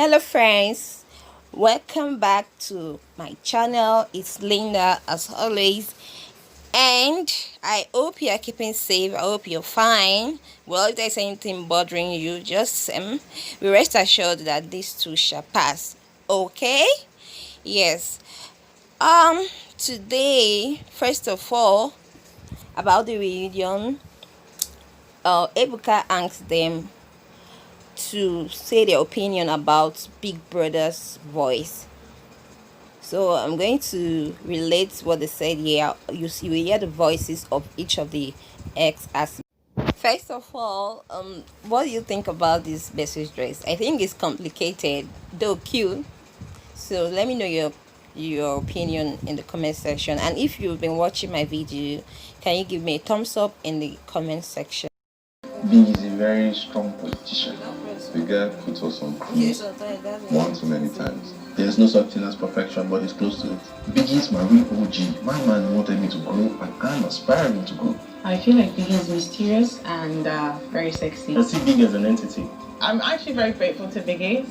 Hello friends, welcome back to my channel. It's Linda as always, and I hope you are keeping safe. I hope you're fine. Well, if there's anything bothering you, just be rest assured that this too shall pass. Okay? Yes. Today, first of all, about the reunion, Ebuka asked them to say their opinion about Big Brother's voice. So I'm going to relate what they said here. You will hear the voices of each of the ex as. First of all, what do you think about this message dress? I think it's complicated, though cute. So let me know your opinion in the comment section. And if you've been watching my video, can you give me a thumbs up in the comment section? Biggie is a very strong politician. The guy puts us on cruise one too many times. There's no such thing as perfection, but he's close to it. Biggie is my real OG. My man wanted me to grow, and I'm aspiring to grow. I feel like Biggie is mysterious and very sexy. I see Biggie as an entity. I'm actually very grateful to Biggie.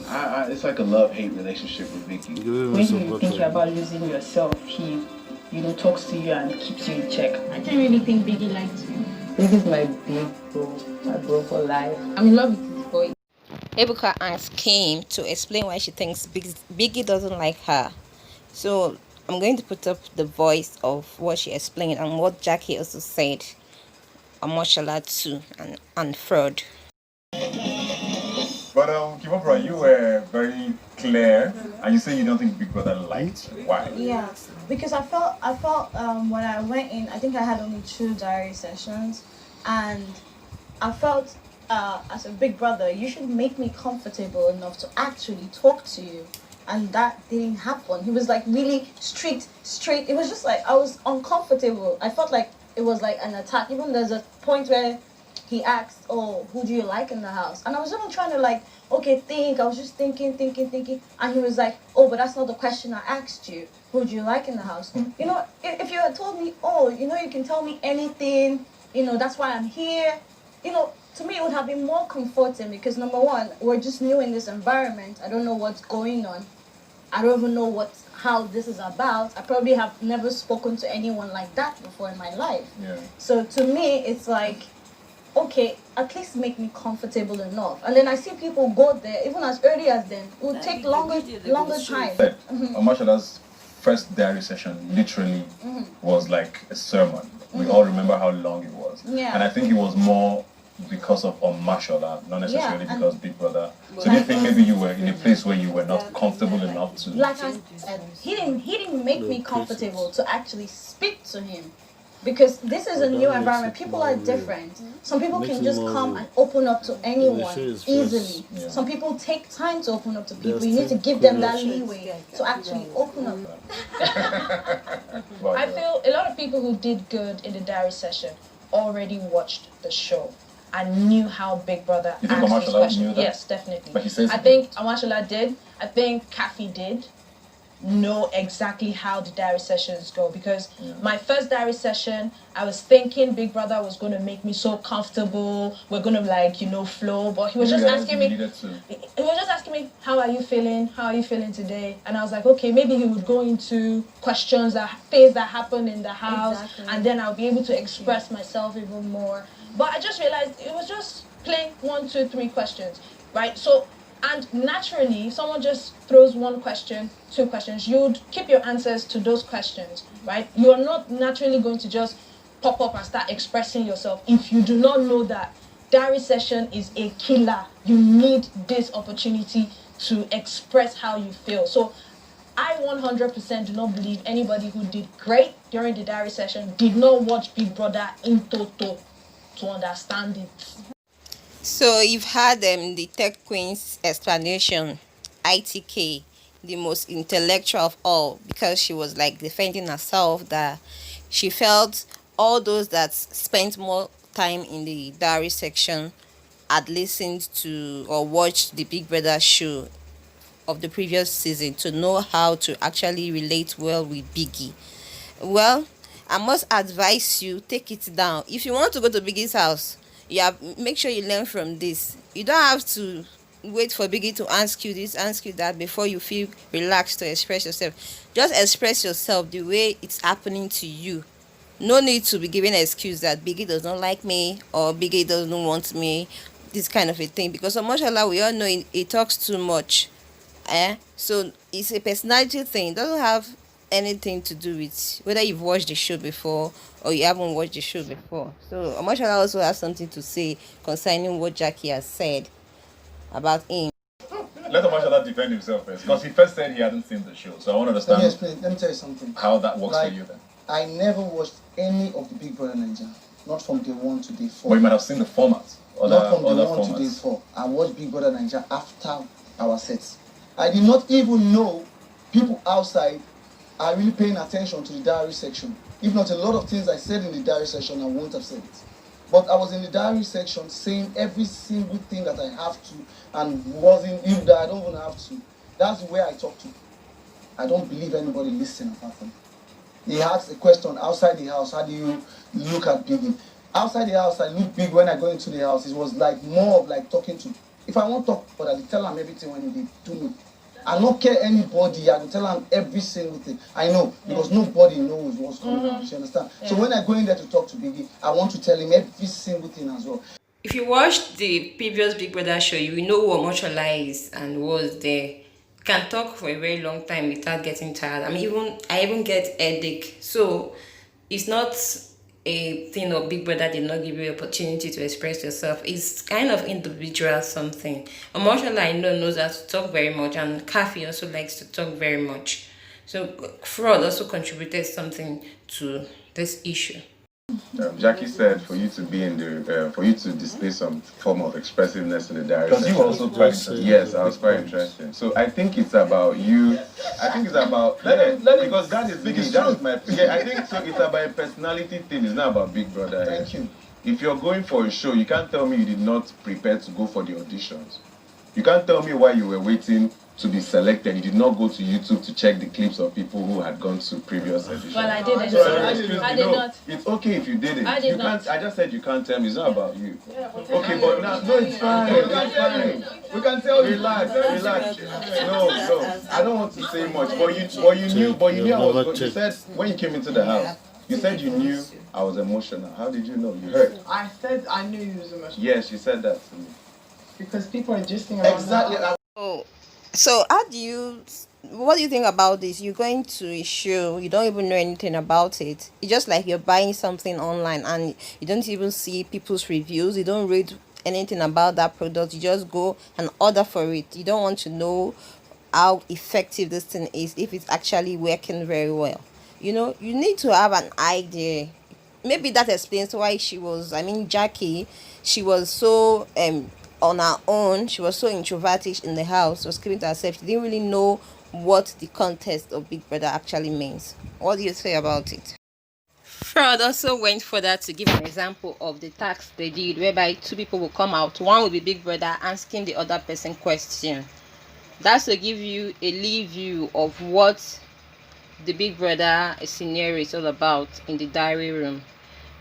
It's like a love-hate relationship with Biggie. When you think you're about losing yourself, he, talks to you and keeps you in check. I don't really think Biggie likes me. Biggie's my big bro, my bro for life. I'm in love with his voice. Ebuka asked Kim to explain why she thinks Biggie doesn't like her. So I'm going to put up the voice of what she explained and what Jackie also said. Amashala too and Frodd. But Kimopra, you were very clear, and you say you don't think Big Brother liked you. Why? Yeah, because I felt when I went in, I think I had only 2 diary sessions, and I felt as a big brother, you should make me comfortable enough to actually talk to you, and that didn't happen. He was like really straight. It was just like I was uncomfortable. I felt like it was like an attack. Even there's a point where he asked, "Oh, who do you like in the house?" And I was even trying to like, okay, think. I was just thinking. And he was like, "Oh, but that's not the question I asked you. Who do you like in the house?" You know, if you had told me, "Oh, you can tell me anything. That's why I'm here." To me, it would have been more comforting because number one, we're just new in this environment. I don't know what's going on. I don't even know how this is about. I probably have never spoken to anyone like that before in my life. Yeah. So to me, it's like, okay, at least make me comfortable enough. And then I see people go there, even as early as then. It would take longer time. Amashala's first diary session literally was like a sermon. We all remember how long it was. Yeah. And I think it was more because of Amashala, not necessarily because Big Brother. So do you think maybe you were in a place where you were not comfortable enough to... Like I said, he didn't make me comfortable to actually speak to him. Because this is a new environment. People are different. Some people can just come and open up to anyone easily. Yeah. Some people take time to open up to people. You need to give them that leeway to actually open up. I feel a lot of people who did good in the diary session already watched the show and knew how Big Brother You think asked Amashala these questions. knew that? Yes, definitely. But he says I he think Amashala did. I think Kathy did know exactly how the diary sessions go because my first diary session, I was thinking Big Brother was going to make me so comfortable. We're going to flow, but he was just asking me. He was just asking me, "How are you feeling? How are you feeling today?" And I was like, okay, maybe he would go into things that happen in the house, and then I'll be able to express myself even more. But I just realized it was just plain 1, 2, 3 questions, right? So, and naturally, if someone just throws 1 question, 2 questions, you'd keep your answers to those questions, right? You're not naturally going to just pop up and start expressing yourself if you do not know that diary session is a killer. You need this opportunity to express how you feel. So I 100% do not believe anybody who did great during the diary session did not watch Big Brother in toto to understand it. So you've had the Tech Queen's explanation, ITK, the most intellectual of all, because she was like defending herself that she felt all those that spent more time in the diary section had listened to or watched the Big Brother show of the previous season to know how to actually relate well with Biggie. Well, I must advise you, take it down. If you want to go to Biggie's house, make sure you learn from this. You don't have to wait for Biggie to ask you this, ask you that before you feel relaxed to express yourself. Just express yourself the way it's happening to you. No need to be giving an excuse that Biggie does not like me or Biggie doesn't want me, this kind of a thing. Because mashallah, we all know he talks too much. So it's a personality thing. It doesn't have anything to do with whether you've watched the show before or you haven't watched the show before. So mashallah also has something to say concerning what Jackie has said about him. Let Mashallah defend himself first, because he first said he hadn't seen the show. So I want to Let me understand explain. Let me tell you something. how that works Like, for you then. I never watched any of the Big Brother Naija. Not from day 1 to day 4. But you might have seen the format. Not from day other 1 to day formats. 4. I watched Big Brother Naija after our sets. I did not even know people outside are really paying attention to the diary section. If not, a lot of things I said in the diary section, I won't have said it. But I was in the diary section saying every single thing that I have to and wasn't, even that I don't even have to. That's where I talk to. I don't believe anybody listening apart from me. He asked a question outside the house, how do you look at Biggie? Outside the house, I look big. When I go into the house, it was like more of like talking to, if I want to talk, but I tell him everything when he do me. I don't care anybody, I will tell him every single thing. I know, because nobody knows what's going on, you understand? So when I go in there to talk to Biggie, I want to tell him every single thing as well. If you watched the previous Big Brother show, you will know what Moshola is and was there. Can talk for a very long time without getting tired. I even get headache. So it's not a thing of Big Brother did not give you opportunity to express yourself. It's kind of individual something. Moshola I know knows how to talk very much, and Kafi also likes to talk very much. So Frodd also contributed something to this issue. Jackie said for you to be in the, for you to display some form of expressiveness in the diary. Because you were also quite interested. Yes, I was quite interested. So I think it's about you. I think it's about because that is Biggie. That is my. Yeah, I think so. It's about a personality thing. It's not about Big Brother. Thank you. If you're going for a show, you can't tell me you did not prepare to go for the auditions. You can't tell me why you were waiting to be selected. You did not go to YouTube to check the clips of people who had gone to previous editions. Well, I didn't. I did not. It's okay if you didn't. I did not. I just said you can't tell me. It's not about you. Yeah, Okay, but now, no, it's fine. It's fine. We can tell you. Relax. No. I don't want to say much. But you knew I was good. You said when you came into the house, you said you knew I was emotional. How did you know? You heard. I said I knew he was emotional. Yes, you said that to me. Because people are gisting around. Exactly. So what do you think about this? You're going to a show, you don't even know anything about it. It's just like you're buying something online and you don't even see people's reviews. You don't read anything about that product. You just go and order for it. You don't want to know how effective this thing is, if it's actually working very well. You need to have an idea. Maybe that explains why Jackie, she was so on her own. She was so introverted in the house, was keeping to herself. She didn't really know what the contest of Big Brother actually means. What do you say about it? Frodd also went further to give an example of the task they did, whereby two people will come out. One will be Big Brother asking the other person question. That's to give you a live view of what the Big Brother scenario is all about in the diary room.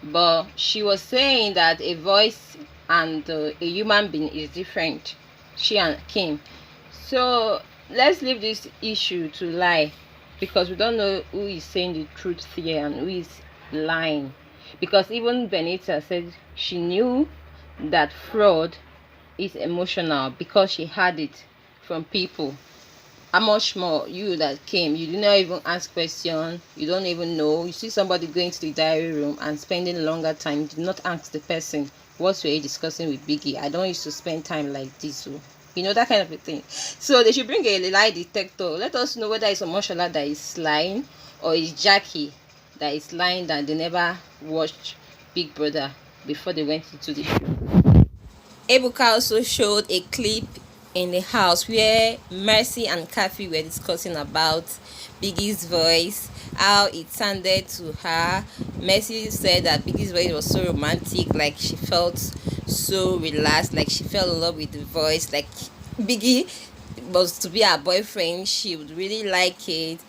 But she was saying that a voice and a human being is different, she and Kim. So let's leave this issue to lie, because we don't know who is saying the truth here and who is lying. Because even Benita said she knew that Frodd is emotional because she had it from people. How much more you that came? You did not even ask questions. You don't even know. You see somebody going to the diary room and spending longer time. You did not ask the person, what were you discussing with Biggie? I don't used to spend time like this. So, that kind of a thing. So they should bring a lie detector. Let us know whether it's Omoshola that is lying or it's Jackie that is lying, that they never watched Big Brother before they went into the show. Ebuka also showed a clip in the house where Mercy and Kathy were discussing about Biggie's voice, how it sounded to her. Mercy said that Biggie's voice was so romantic, like she felt so relaxed, like she fell in love with the voice, like Biggie was to be her boyfriend, she would really like it.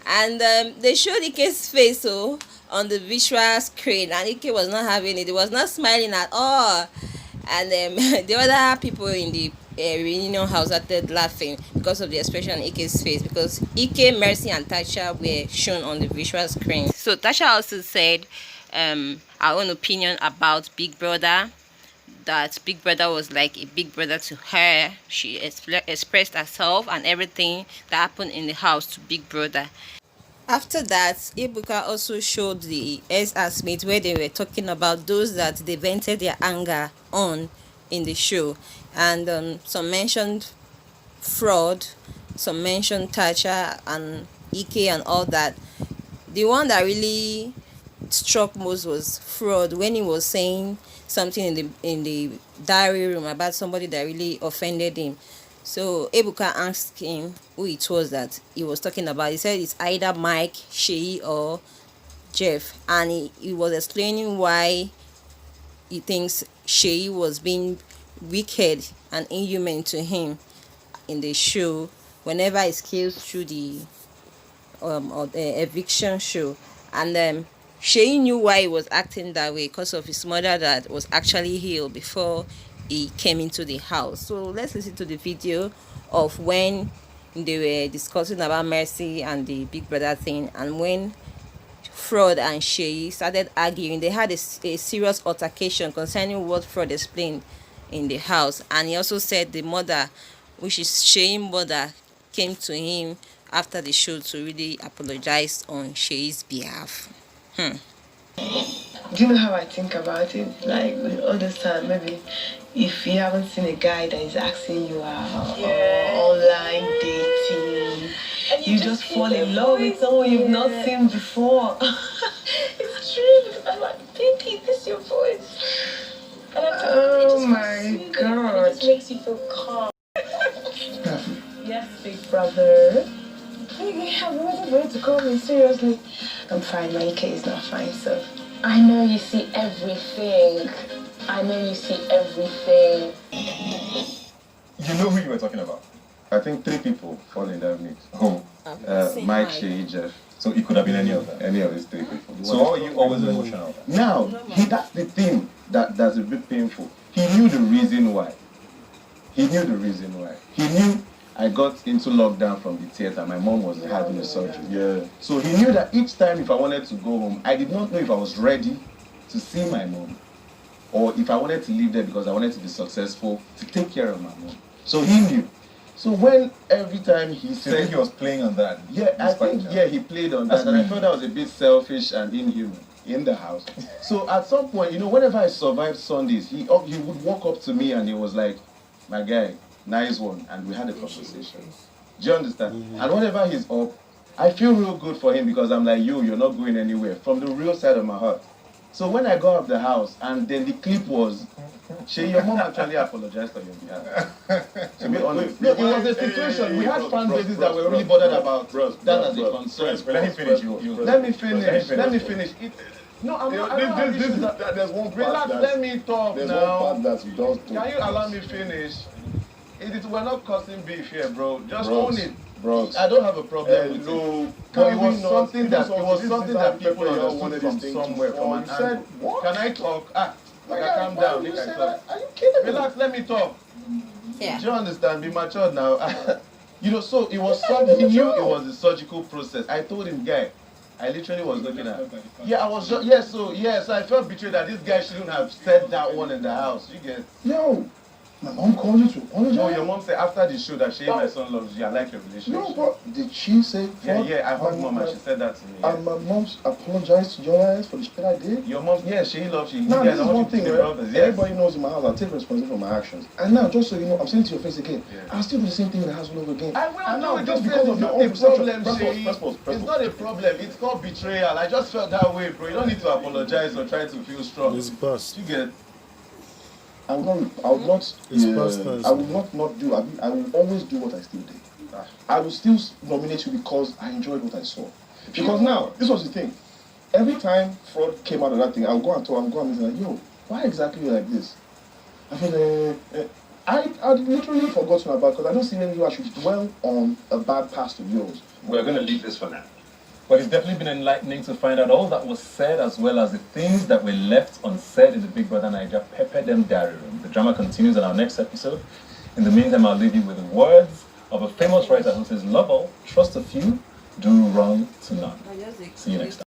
And they showed Ike's face on the visual screen, and Ike was not having it. He was not smiling at all. And the other people in the reunion house started laughing because of the expression on Ike's face, because Ike, Mercy, and Tasha were shown on the visual screen. So Tasha also said our own opinion about Big Brother, that Big Brother was like a big brother to her. She expressed herself and everything that happened in the house to Big Brother. After that, Ibuka also showed the ex-housemates where they were talking about those that they vented their anger on in the show. And some mentioned Frodd, some mentioned Tasha and Ike and all that. The one that really struck most was Frodd, when he was saying something in the diary room about somebody that really offended him. So Ebuka asked him who it was that he was talking about. He said it's either Mike, Seyi, or Jeff, and he was explaining why he thinks Seyi was being wicked and inhuman to him in the show whenever he scales through the or the eviction show. And Seyi knew why he was acting that way, because of his mother that was actually ill before he came into the house. So let's listen to the video of when they were discussing about Mercy and the Big Brother thing, and when Frodd and Seyi started arguing. They had a serious altercation concerning what Frodd explained in the house, and he also said the mother, which is Seyi's mother, came to him after the show to really apologize on Seyi's behalf. Do you know how I think about it? Like, with all this time, maybe if you haven't seen a guy that is asking you out, or online dating, and you just fall in love with someone you've not seen before. It's true, because I'm like, baby, this is your voice. And I'm oh my God. It just makes you feel calm. Yes, big brother. Hey, I've been waiting for you to call me, seriously. I'm fine, my Ike is not fine, so. I know you see everything. I know you see everything. You know who you were talking about? I think 3 people fall in that mix. Who? Mike, Seyi, Jeff. So it could have been any of them. Any of these 3 people. So are you always emotional? Now, that's the thing that's a bit painful. He knew the reason why. He knew I got into lockdown from the theater. My mom was having a surgery. Yeah. So he knew that each time if I wanted to go home, I did not know if I was ready to see my mom, or if I wanted to live there because I wanted to be successful to take care of my mom. So he knew. So when every time he said he was playing on that. Yeah, I think he played on that, and I felt that was a bit selfish and inhuman in the house. So at some point, whenever I survived Sundays, he would walk up to me and he was like, "My guy, nice one," and we had a conversation. Do you understand? Mm-hmm. And whenever he's up, I feel real good for him, because I'm like, you're not going anywhere, from the real side of my heart. So when I got out of the house, and then the clip was, Seyi, your mom actually apologized on your behalf. To be honest. No, it was a situation. We had fan bases that were really bothered about that as a concern. Let him finish. Let me finish. No, I'm not. There's one part. Relax, let me talk there's now. There's one part that you don't. Can you allow me finish? We're not causing beef here, bro. Just own it. Bro, I don't have a problem with it. No, it was something that people understood from somewhere, from an angle. Can I talk? Calm down. Are you kidding me? Relax, let me talk. Yeah. Do you understand? Be mature now. So it was something. He knew it was a surgical process. I told him, guy, I literally was looking at. Yeah, I was. So I felt betrayed that this guy shouldn't have said that one in the house. You get? Yo. My mom called you to apologize? No, your mom said after the show that Seyi, my son, loves you. I like your relationship. No, but did she say... Yeah, I heard mom and she said that to me. And my mom apologized to your eyes for the shit I did? Your mom, Seyi loves you. Now, this is one thing, right? Yes. Everybody knows in my house, I take responsibility for my actions. And now, just so you know, I'm saying it to your face again. Yeah. I'll still do the same thing in the house all over again. I will. And now, just because of your own problem, Seyi. It's not a problem. It's called betrayal. I just felt that way, bro. You don't need to apologize or try to feel strong. It's bust. You get? I will not do. I will always do what I still did. I will still nominate you because I enjoyed what I saw. Because now, this was the thing. Every time Frodd came out of that thing, I'll go and talk, and be like, yo, why exactly you like this? I feel I'd literally forgotten about, because I don't see any you I should dwell on a bad past of yours. We're going to leave this for now. But it's definitely been enlightening to find out all that was said, as well as the things that were left unsaid in the Big Brother Naija Pepperdem diary room. The drama continues in our next episode. In the meantime, I'll leave you with the words of a famous writer who says, love all, trust a few, do wrong to none. See you next time.